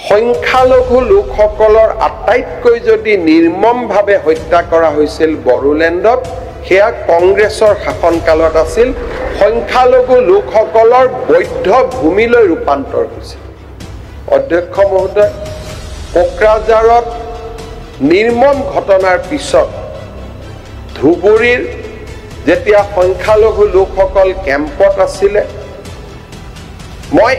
সংখ্যালঘু লোকসকলৰ আটাইতকৈ যদি নিৰ্মমভাৱে হত্যা কৰা হৈছিল বড়োলেণ্ডত সেয়া কংগ্ৰেছৰ শাসনকালত আছিল সংখ্যালঘু লোকসকলৰ বৈধ ভূমিলৈ ৰূপান্তৰ হৈছিল অধ্যক্ষ মহোদয় কোকৰাঝাৰত নিৰ্মম ঘটনাৰ পিছত ধুবুৰীৰ যেতিয়া সংখ্যালঘু লোকসকল কেম্পত আছিল মই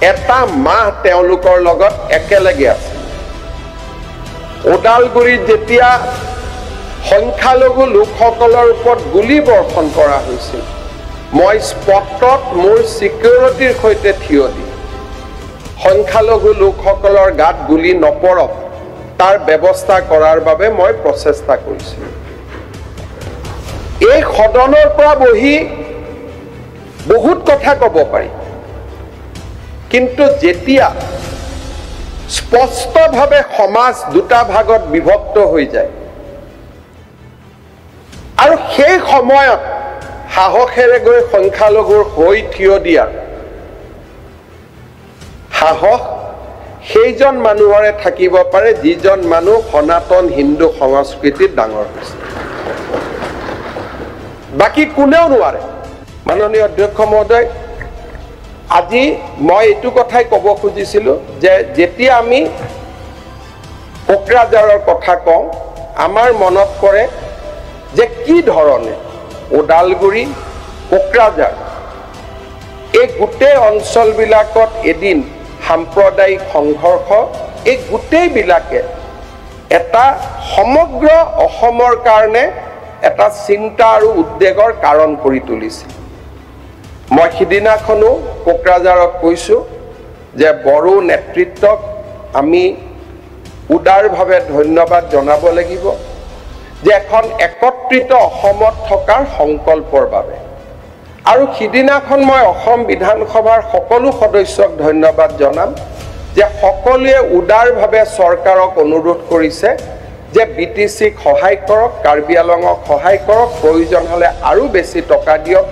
এটা মাহ তেওঁলোকৰ লগত একেলগে আছিল ওদালগুৰিত যেতিয়া সংখ্যালঘু লোকসকলৰ ওপৰত গুলি বৰ্ষণ কৰা হৈছিল মই স্পটত মোৰ সিকিউৰিটিৰ সৈতে থিয় দি সংখ্যালঘু লোকসকলৰ গাত গুলি নপৰক তাৰ ব্যৱস্থা কৰাৰ বাবে মই প্ৰচেষ্টা কৰিছিলো এই সদনৰ পৰা বহি বহুত কথা ক'ব পাৰি কিন্তু যেতিয়া স্পষ্টভাৱে সমাজ দুটা ভাগত বিভক্ত হৈ যায় আৰু সেই সময়ত সাহসেৰে গৈ সংখ্যালঘুৰ হৈ থিয় দিয়া সাহস সেইজন মানুহৰে থাকিব পাৰে যিজন মানুহ সনাতন হিন্দু সংস্কৃতিত ডাঙৰ হৈছে বাকি কোনেও নোৱাৰে মাননীয় অধ্যক্ষ মহোদয় আজি মই এইটো কথাই ক'ব খুজিছিলো যে যেতিয়া আমি কোকৰাঝাৰৰ কথা কওঁ আমাৰ মনত পৰে যে কি ধৰণে ওদালগুৰি কোকৰাঝাৰ এই গোটেই অঞ্চলবিলাকত এদিন সাম্প্ৰদায়িক সংঘৰ্ষ এই গোটেইবিলাকে এটা সমগ্ৰ অসমৰ কাৰণে এটা চিন্তা আৰু উদ্বেগৰ কাৰণ কৰি তুলিছিল মই সিদিনাখনো কোকৰাঝাৰত কৈছো যে বড়ো নেতৃত্বক আমি উদাৰভাৱে ধন্যবাদ জনাব লাগিব যে এখন একত্ৰিত অসমত থকাৰ সংকল্পৰ বাবে আৰু সিদিনাখন মই অসম বিধানসভাৰ সকলো সদস্যক ধন্যবাদ জনাম যে সকলোৱে উদাৰভাৱে চৰকাৰক অনুৰোধ কৰিছে যে বিটিচিক সহায় কৰক কাৰ্বি আলঙক সহায় কৰক প্ৰয়োজন হলে আৰু বেছি টকা দিয়ক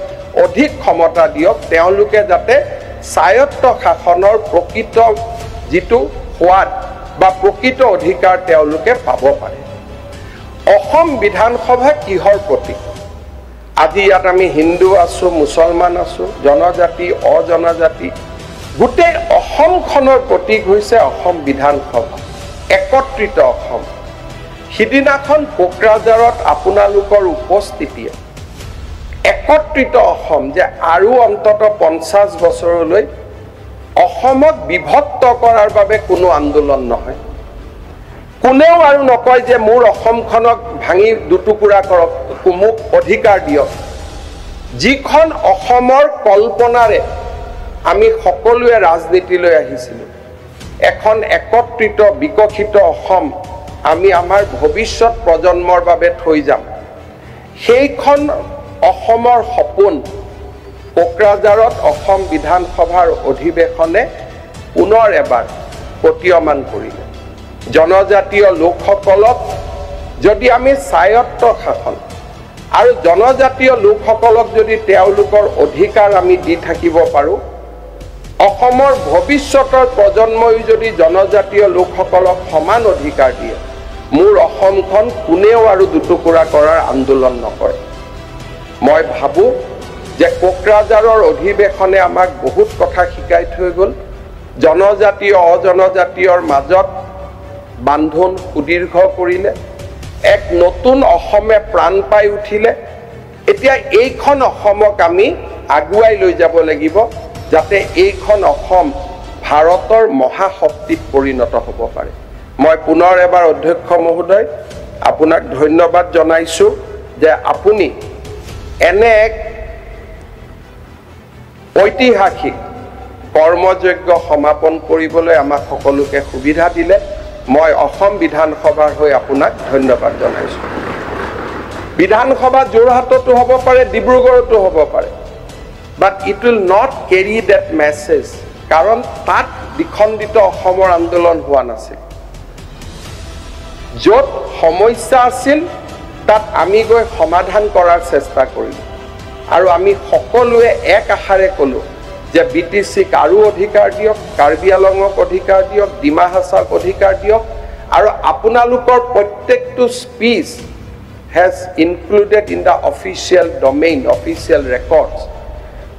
অধিক ক্ষমতা দিয়ক তেওঁলোকে যাতে স্বায়ত্ত শাসনৰ প্ৰকৃত যিটো সোৱাদ বা প্ৰকৃত অধিকাৰ তেওঁলোকে পাব পাৰে অসম বিধানসভা কিহৰ প্ৰতীক আজি ইয়াত আমি হিন্দু আছো মুছলমান আছো জনজাতি অজনজাতি গোটেই অসমখনৰ প্ৰতীক হৈছে অসম বিধানসভা একত্ৰিত অসম সিদিনাখন কোকৰাঝাৰত আপোনালোকৰ উপস্থিতিয়ে একত্ৰিত অসম যে আৰু অন্তত 50 বছৰলৈ অসমক বিভক্ত কৰাৰ বাবে কোনো আন্দোলন নহয় কোনেও আৰু নকয় যে মোৰ অসমখনক ভাঙি দুটুকুৰা কৰক মোক অধিকাৰ দিয়ক যিখন অসমৰ কল্পনাৰে আমি সকলোৱে ৰাজনীতিলৈ আহিছিলো এখন একত্ৰিত বিকশিত অসম আমি আমাৰ ভৱিষ্যত প্ৰজন্মৰ বাবে থৈ যাম সেইখন অসমৰ সপোন কোকৰাঝাৰত অসম বিধানসভাৰ অধিৱেশনে পুনৰ এবাৰ প্ৰতীয়মান কৰিলে জনজাতীয় লোকসকলক যদি আমি স্বায়ত্ত শাসন আৰু জনজাতীয় লোকসকলক যদি তেওঁলোকৰ অধিকাৰ আমি দি থাকিব পাৰো অসমৰ ভৱিষ্যতৰ প্ৰজন্মই যদি জনজাতীয় লোকসকলক সমান অধিকাৰ দিয়ে মোৰ অসমখন কোনেও আৰু দুটুকুৰা কৰাৰ আন্দোলন নকৰে মই ভাবো যে কোকৰাঝাৰৰ অধিৱেশনে আমাক বহুত কথা শিকাই থৈ গ'ল জনজাতীয় অজনজাতীয়ৰ মাজত বান্ধোন সুদীৰ্ঘ কৰিলে এক নতুন অসমে প্ৰাণ পাই উঠিলে এতিয়া এইখন অসমক আমি আগুৱাই লৈ যাব লাগিব যাতে এইখন অসম ভাৰতৰ মহাশক্তিত পৰিণত হ'ব পাৰে মই পুনৰ এবাৰ অধ্যক্ষ মহোদয় আপোনাক ধন্যবাদ জনাইছো যে আপুনি এনে এক ঐতিহাসিক কৰ্মযজ্ঞ সমাপন কৰিবলৈ আমাক সকলোকে সুবিধা দিলে মই অসম বিধানসভাৰ হৈ আপোনাক ধন্যবাদ জনাইছো বিধানসভা যোৰহাটতো হ'ব পাৰে ডিব্ৰুগড়তো হ'ব পাৰে but it will not carry that message কাৰণ তাত বিখণ্ডিত অসমৰ আন্দোলন হোৱা নাছিল য'ত সমস্যা আছিল তাত আমি গৈ সমাধান কৰাৰ চেষ্টা কৰিলো আৰু আমি সকলোৱে এক আশাৰে কলো যে BTCক আৰু অধিকাৰ দিয়ক, কাৰ্বি আলঙক অধিকাৰ দিয়ক, ডিমা হাছাক অধিকাৰ দিয়ক, আৰু আপোনালোকৰ প্ৰত্যেকটো speech has included in the official domain, official records.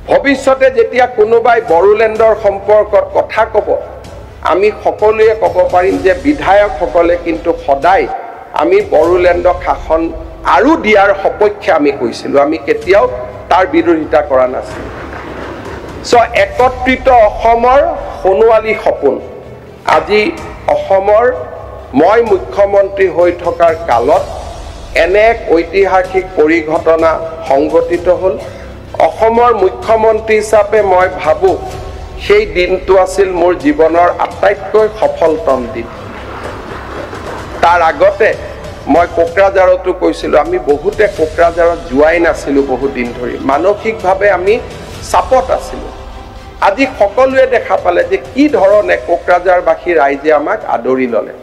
ভৱিষ্যতে যেতিয়া কোনোবাই বড়োলেণ্ডৰ সম্পৰ্কত কথা ক'ব, আমি সকলোৱে ক'ব পাৰিম যে বিধায়কসকলে কিন্তু সদায় আমি বড়োলেণ্ডক শাসন আৰু দিয়াৰ সপক্ষে আমি কৈছিলোঁ, আমি কেতিয়াও তাৰ বিৰোধিতা কৰা নাছিলোঁ। একত্ৰিত অসমৰ সোণোৱালী সপোন আজি অসমৰ মই মুখ্যমন্ত্ৰী হৈ থকাৰ কালত এনে এক ঐতিহাসিক পৰিঘটনা সংঘটিত হ'ল। অসমৰ মুখ্যমন্ত্ৰী হিচাপে মই ভাবোঁ সেই দিনটো আছিল মোৰ জীৱনৰ আটাইতকৈ সফলতম দিন। তাৰ আগতে মই কোকৰাঝাৰতো কৈছিলোঁ, আমি বহুতে কোকৰাঝাৰত যোৱাই নাছিলোঁ বহুত দিন ধৰি, মানসিকভাৱে আমি চাপত আছিলোঁ। আজি সকলোৱে দেখা পালে যে কি ধৰণে কোকৰাঝাৰবাসী ৰাইজে আমাক আদৰি ল'লে।